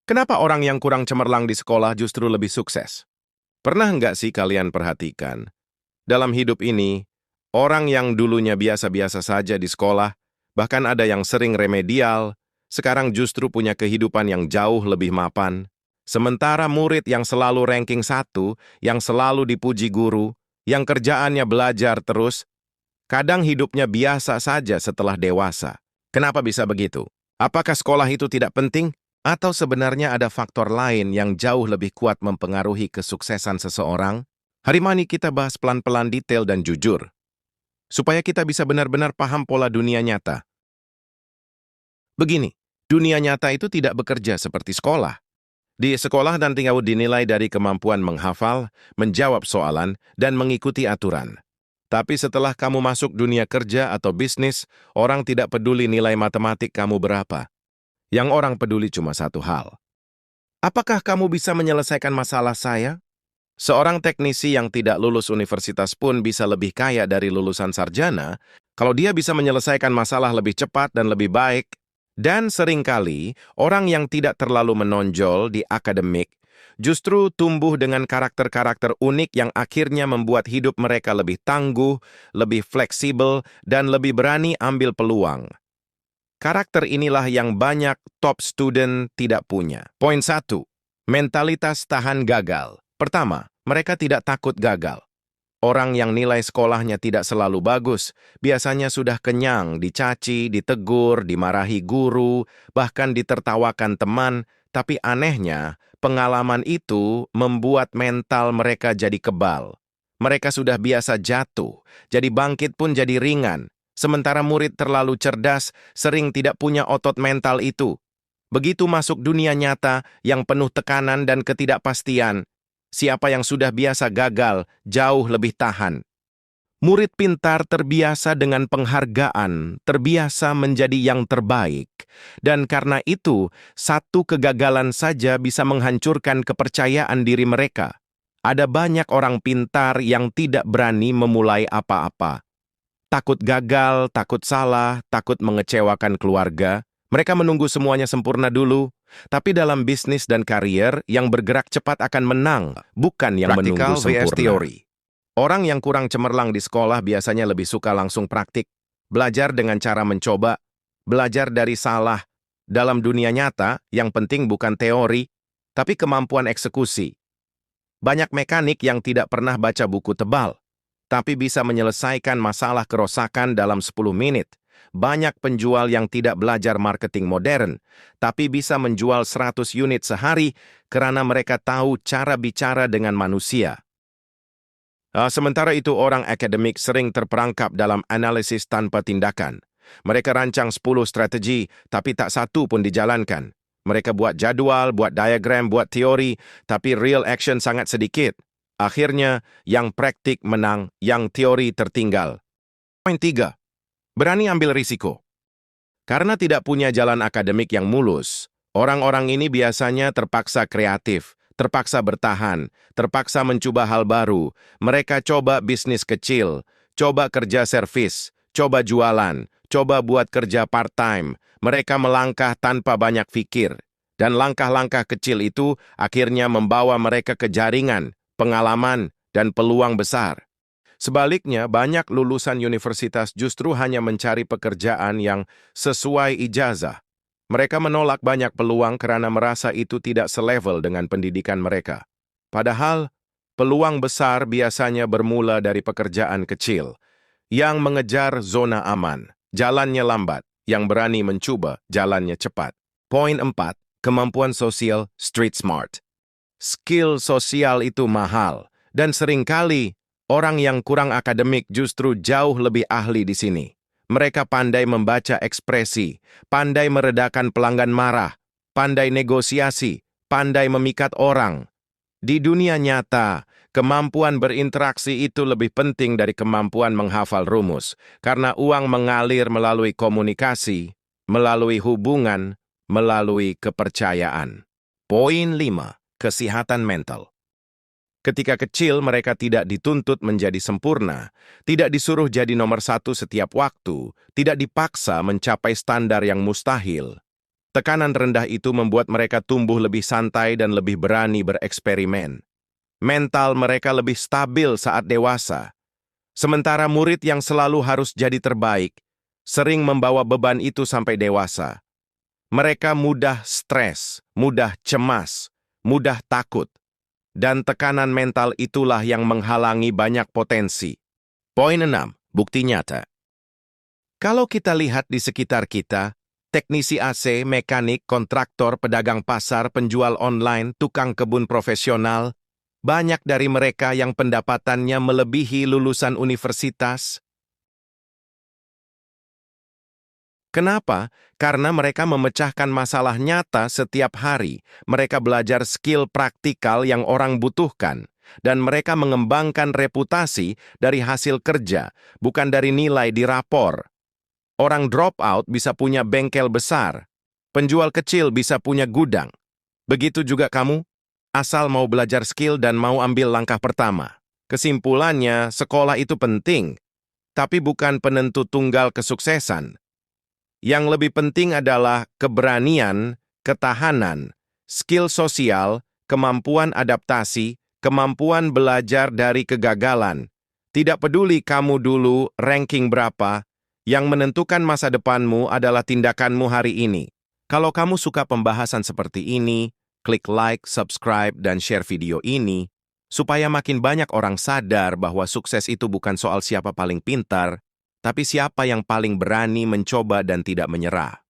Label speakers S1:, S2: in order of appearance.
S1: Kenapa orang yang kurang cemerlang di sekolah justru lebih sukses? Pernah nggak sih kalian perhatikan? Dalam hidup ini, orang yang dulunya biasa-biasa saja di sekolah, bahkan ada yang sering remedial, sekarang justru punya kehidupan yang jauh lebih mapan. Sementara murid yang selalu ranking 1, yang selalu dipuji guru, yang kerjaannya belajar terus, kadang hidupnya biasa saja setelah dewasa. Kenapa bisa begitu? Apakah sekolah itu tidak penting? Atau sebenarnya ada faktor lain yang jauh lebih kuat mempengaruhi kesuksesan seseorang? Hari ini kita bahas pelan-pelan detail dan jujur, supaya kita bisa benar-benar paham pola dunia nyata. Begini, dunia nyata itu tidak bekerja seperti sekolah. Di sekolah nanti kamu dinilai dari kemampuan menghafal, menjawab soalan, dan mengikuti aturan. Tapi setelah kamu masuk dunia kerja atau bisnis, orang tidak peduli nilai matematik kamu berapa. Yang orang peduli cuma satu hal. Apakah kamu bisa menyelesaikan masalah saya? Seorang teknisi yang tidak lulus universitas pun bisa lebih kaya dari lulusan sarjana kalau dia bisa menyelesaikan masalah lebih cepat dan lebih baik. Dan seringkali, orang yang tidak terlalu menonjol di akademik justru tumbuh dengan karakter-karakter unik yang akhirnya membuat hidup mereka lebih tangguh, lebih fleksibel, dan lebih berani ambil peluang. Karakter inilah yang banyak top student tidak punya. Poin 1. Mentalitas tahan gagal. Pertama, mereka tidak takut gagal. Orang yang nilai sekolahnya tidak selalu bagus, biasanya sudah kenyang, dicaci, ditegur, dimarahi guru, bahkan ditertawakan teman, tapi anehnya, pengalaman itu membuat mental mereka jadi kebal. Mereka sudah biasa jatuh, jadi bangkit pun jadi ringan. Sementara murid terlalu cerdas, sering tidak punya otot mental itu. Begitu masuk dunia nyata yang penuh tekanan dan ketidakpastian, siapa yang sudah biasa gagal jauh lebih tahan. Murid pintar terbiasa dengan penghargaan, terbiasa menjadi yang terbaik. Dan karena itu, satu kegagalan saja bisa menghancurkan kepercayaan diri mereka. Ada banyak orang pintar yang tidak berani memulai apa-apa. Takut gagal, takut salah, takut mengecewakan keluarga. Mereka menunggu semuanya sempurna dulu. Tapi dalam bisnis dan karier, yang bergerak cepat akan menang, bukan yang menunggu sempurna. Teori. Orang yang kurang cemerlang di sekolah biasanya lebih suka langsung praktik, belajar dengan cara mencoba, belajar dari salah. Dalam dunia nyata, yang penting bukan teori, tapi kemampuan eksekusi. Banyak mekanik yang tidak pernah baca buku tebal, tapi bisa menyelesaikan masalah kerusakan dalam 10 menit. Banyak penjual yang tidak belajar marketing modern, tapi bisa menjual 100 unit sehari karena mereka tahu cara bicara dengan manusia. Sementara itu, orang akademik sering terperangkap dalam analisis tanpa tindakan. Mereka rancang 10 strategi, tapi tak satu pun dijalankan. Mereka buat jadwal, buat diagram, buat teori, tapi real action sangat sedikit. Akhirnya, yang praktik menang, yang teori tertinggal. Poin 3. Berani ambil risiko. Karena tidak punya jalan akademik yang mulus, orang-orang ini biasanya terpaksa kreatif, terpaksa bertahan, terpaksa mencoba hal baru. Mereka coba bisnis kecil, coba kerja servis, coba jualan, coba buat kerja part-time. Mereka melangkah tanpa banyak pikir. Dan langkah-langkah kecil itu akhirnya membawa mereka ke jaringan, pengalaman, dan peluang besar. Sebaliknya, banyak lulusan universitas justru hanya mencari pekerjaan yang sesuai ijazah. Mereka menolak banyak peluang karena merasa itu tidak selevel dengan pendidikan mereka. Padahal, peluang besar biasanya bermula dari pekerjaan kecil, yang mengejar zona aman, jalannya lambat, yang berani mencoba, jalannya cepat. Poin 4, kemampuan sosial street smart. Skill sosial itu mahal, dan seringkali orang yang kurang akademik justru jauh lebih ahli di sini. Mereka pandai membaca ekspresi, pandai meredakan pelanggan marah, pandai negosiasi, pandai memikat orang. Di dunia nyata, kemampuan berinteraksi itu lebih penting dari kemampuan menghafal rumus, karena uang mengalir melalui komunikasi, melalui hubungan, melalui kepercayaan. Poin 5. Kesehatan mental. Ketika kecil, mereka tidak dituntut menjadi sempurna, tidak disuruh jadi nomor 1 setiap waktu, tidak dipaksa mencapai standar yang mustahil. Tekanan rendah itu membuat mereka tumbuh lebih santai dan lebih berani bereksperimen. Mental mereka lebih stabil saat dewasa. Sementara murid yang selalu harus jadi terbaik, sering membawa beban itu sampai dewasa. Mereka mudah stres, mudah cemas, mudah takut. Dan tekanan mental itulah yang menghalangi banyak potensi. Poin 6. Bukti nyata. Kalau kita lihat di sekitar kita, teknisi AC, mekanik, kontraktor, pedagang pasar, penjual online, tukang kebun profesional, banyak dari mereka yang pendapatannya melebihi lulusan universitas. Kenapa? Karena mereka memecahkan masalah nyata setiap hari. Mereka belajar skill praktikal yang orang butuhkan. Dan mereka mengembangkan reputasi dari hasil kerja, bukan dari nilai di rapor. Orang drop out bisa punya bengkel besar. Penjual kecil bisa punya gudang. Begitu juga kamu. Asal mau belajar skill dan mau ambil langkah pertama. Kesimpulannya, sekolah itu penting, tapi bukan penentu tunggal kesuksesan. Yang lebih penting adalah keberanian, ketahanan, skill sosial, kemampuan adaptasi, kemampuan belajar dari kegagalan. Tidak peduli kamu dulu ranking berapa, yang menentukan masa depanmu adalah tindakanmu hari ini. Kalau kamu suka pembahasan seperti ini, klik like, subscribe, dan share video ini, supaya makin banyak orang sadar bahwa sukses itu bukan soal siapa paling pintar, tapi siapa yang paling berani mencoba dan tidak menyerah.